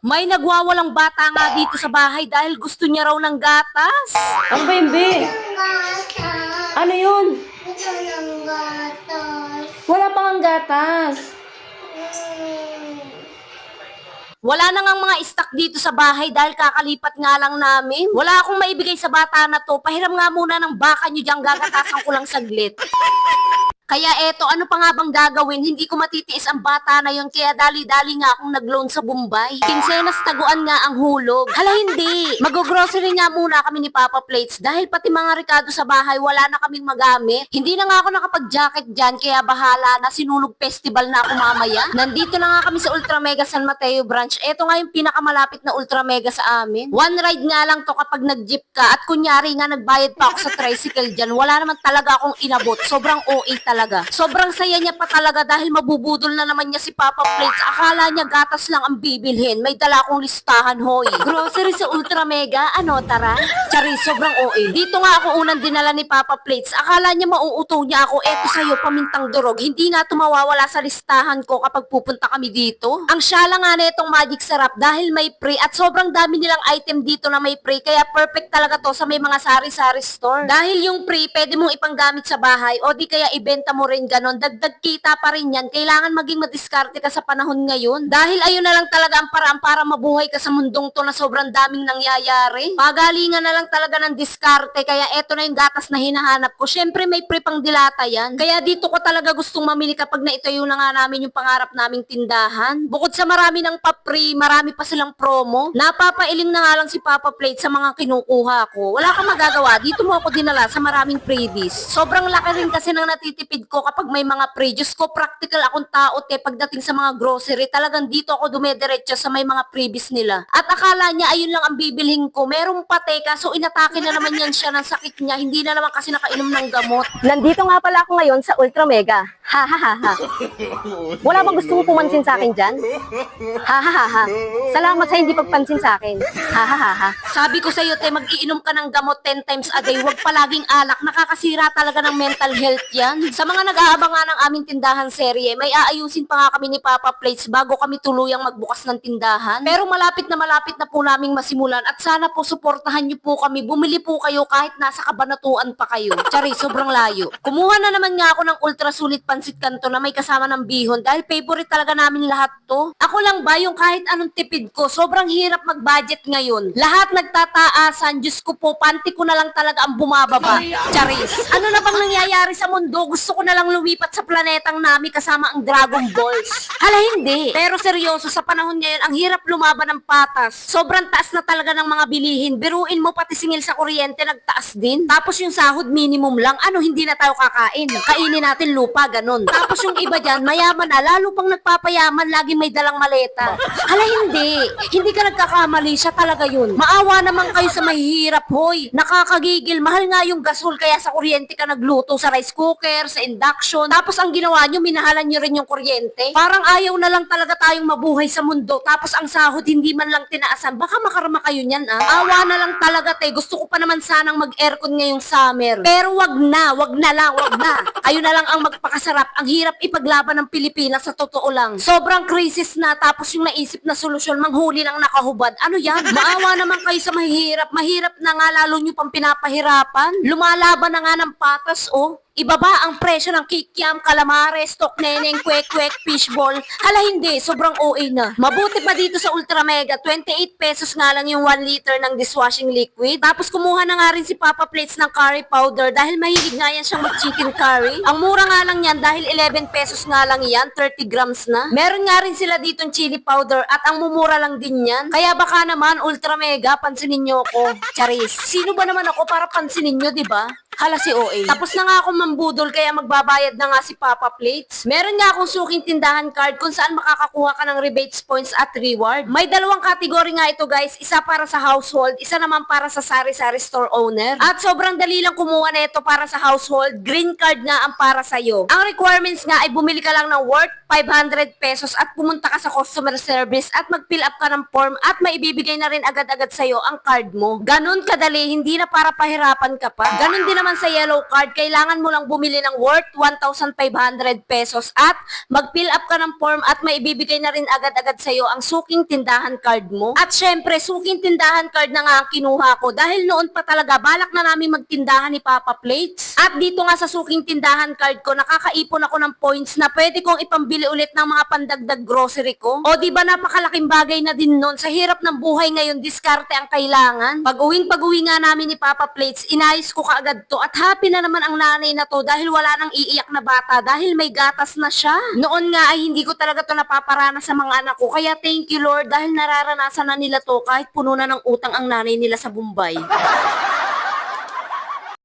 May nagwawalang bata nga dito sa bahay dahil gusto niya raw ng gatas. Ano ba yun, Be? Gatas. Ano yun? Ito ng gatas. Wala pang ang gatas. Mm. Wala na ngang mga stock dito sa bahay dahil kakalipat nga lang namin. Wala akong maibigay sa bata na to. Pahiram nga muna ng baka nyo diyang gagatasan ko lang saglit. Kaya eto, ano pa nga bang gagawin? Hindi ko matitiis ang bata na yon, kaya dali-dali nga akong nag-loan sa Bombay. Kinsenas taguan nga ang hulog. Hala hindi! Mag-grocery nga muna kami ni Papa Plates dahil pati mga rekado sa bahay wala na kaming magamit. Hindi na nga ako nakapag-jacket dyan kaya bahala na, sinulog festival na ako mamaya. Nandito na nga kami sa Ultra Mega San Mateo branch. Eto nga yung pinakamalapit na Ultra Mega sa amin. One ride nga lang to kapag nag-jeep ka at kunyari nga nagbayad pa ako sa tricycle dyan. Wala naman talaga akong inabot. Sobrang OA talaga. Sobrang saya niya pa talaga dahil mabubudol na naman niya si Papa Plates. Akala niya gatas lang ang bibilhin. May dala akong listahan, hoy. Grocery sa Ultra Mega, ano tara? Chari, sobrang OA. Dito nga ako unang dinala ni Papa Plates. Akala niya mauuto niya ako. Eto sa'yo, pamintang durog. Hindi nga ito mawawala sa listahan ko kapag pupunta kami dito. Ang syala nga na itong Magic Sarap dahil may free at sobrang dami nilang item dito na may free. Kaya perfect talaga to sa may mga sari-sari store. Dahil yung free, pwede mong ipanggamit sa bahay o di kaya ibenta mo rin ganon, dagdag kita pa rin yan. Kailangan maging madiskarte ka sa panahon ngayon. Dahil ayun na lang talaga ang paraan para mabuhay ka sa mundong to na sobrang daming nangyayari. Pagalingan na lang talaga ng diskarte, kaya eto na yung gatas na hinahanap ko. Syempre may pre pang dilata yan. Kaya dito ko talaga gustong mamili kapag naitayo na nga namin yung pangarap naming tindahan. Bukod sa marami ng pa-free, marami pa silang promo. Napapailing na nga lang si Papa Plate sa mga kinukuha ko. Wala kang magagawa, dito mo ako dinala sa maraming freebies. Sobrang laki rin kasi ng natitipid ko kapag may mga free. Diyos ko, practical akong tao pagdating sa mga grocery. Talagang dito ako dumediretso sa may mga freebies nila. At akala niya ayun lang ang bibilhin ko. Meron pa kaso inatake na naman yan siya ng sakit niya. Hindi na naman kasi nakainom ng gamot. Nandito nga pala ako ngayon sa Ultra Mega. Ha ha ha ha. Wala bang gusto mo pumansin sa akin dyan? Ha ha ha ha. Salamat sa hindi pagpansin sa akin. Ha ha ha ha. Sabi ko sa iyo, mag-iinom ka ng gamot 10 times a day. Huwag palaging alak. Nakakasira talaga ng mental health yan. Sa mga nag-aabang nga ng aming tindahan serye, may aayusin pa nga kami ni Papa Plates bago kami tuluyang magbukas ng tindahan. Pero malapit na po naming masimulan at sana po suportahan niyo po kami. Bumili po kayo kahit nasa Kabanatuan pa kayo. Tsari, sobrang layo. Kumuha na naman nga ako ng ultra sulit pansit kanto na may kasama ng bihon dahil favorite talaga namin lahat to. Ako lang ba yung kahit anong tipid ko, sobrang hirap mag-budget ngayon. Lahat nagtataasan, Diyos ko po, panty ko na lang talaga ang bumababa. Charis, ano na bang nangyayari sa mundo? Gusto ko na lang lumipat sa planetang nami kasama ang Dragon Balls. Hala hindi. Pero seryoso, sa panahon ngayon, ang hirap lumaban ng patas. Sobrang taas na talaga ng mga bilihin. Biruin mo pati singil sa kuryente, nagtaas din. Tapos yung sahod minimum lang, ano hindi na tayo kakain. Kainin natin lupa, ganun. Tapos yung iba dyan, mayaman na, lalo pang nagpapayaman, lagi may dalang maleta. Hala hindi. Hindi ka nagkakamali, siya talaga yun. Maawa naman kayo sa mahihirap, hoy. Nakakagigil, mahal nga yung gasol, kaya sa kuryente ka nagluto, sa rice cooker, sa induction. Tapos ang ginawa nyo, minahalan nyo rin yung kuryente. Parang ayaw na lang talaga tayong mabuhay sa mundo. Tapos ang sahod hindi man lang tinaasan. Baka makarama kayo niyan, ah. Awa na lang talaga, Gusto ko pa naman sanang mag-aircon ngayong summer. Pero wag na lang, wag na. Kayo na lang ang magpakasarap. Ang hirap ipaglaban ng Pilipinas sa totoo lang. Sobrang crisis na, tapos yung naisip na solusyon, manghuli ng nakahubad. Ano yan? Maawa naman kayo sa mahirap. Mahirap na nga, lalo nyo pang pinapahirapan. Lumalaban na nga ng patas, oh. Ibaba ang presyo ng kikiam, calamares, stock neneng, kwek-kwek, fishball. Hala hindi, sobrang OA na. Mabuti pa dito sa Ultra Mega, 28 pesos nga lang yung 1 liter ng dishwashing liquid. Tapos kumuha na nga rin si Papa Plates ng curry powder dahil mahilig nga yan siyang mag-chicken curry. Ang mura nga lang yan dahil 11 pesos nga lang yan, 30 grams na. Meron nga rin sila ditong chili powder at ang mumura lang din yan. Kaya baka naman, Ultra Mega, pansinin nyo ako. Charis, sino ba naman ako para pansinin nyo, diba? Hala si OA. Tapos na nga akong mambudol kaya magbabayad na nga si Papa Plates. Meron nga akong suking tindahan card kung saan makakakuha ka ng rebates points at reward. May dalawang category nga ito guys. Isa para sa household, isa naman para sa sari-sari store owner. At sobrang dali lang kumuha na ito para sa household. Green card nga ang para sa'yo. Ang requirements nga ay bumili ka lang ng worth 500 pesos at pumunta ka sa customer service at mag-fill up ka ng form at maibibigay na rin agad-agad sa'yo ang card mo. Ganun kadali, hindi na para pahirapan ka pa. Ganun din naman naman sa yellow card, kailangan mo lang bumili ng worth 1,500 pesos at mag-fill up ka ng form at maibibigay na rin agad-agad sa'yo ang suking tindahan card mo. At syempre, suking tindahan card na nga ang kinuha ko dahil noon pa talaga balak na namin magtindahan ni Papa Plates. At dito nga sa suking tindahan card ko, nakakaipon ako ng points na pwede kong ipambili ulit ng mga pandagdag grocery ko. O di ba napakalaking bagay na din noon, sa hirap ng buhay ngayon, diskarte ang kailangan. Pag-uwi nga namin ni Papa Plates, inayos ko kaagad to at happy na naman ang nanay na to dahil wala nang iiyak na bata dahil may gatas na siya. Noon nga ay hindi ko talaga to napaparana sa mga anak ko, kaya thank you Lord dahil nararanasan na nila to kahit puno na ng utang ang nanay nila sa Bombay.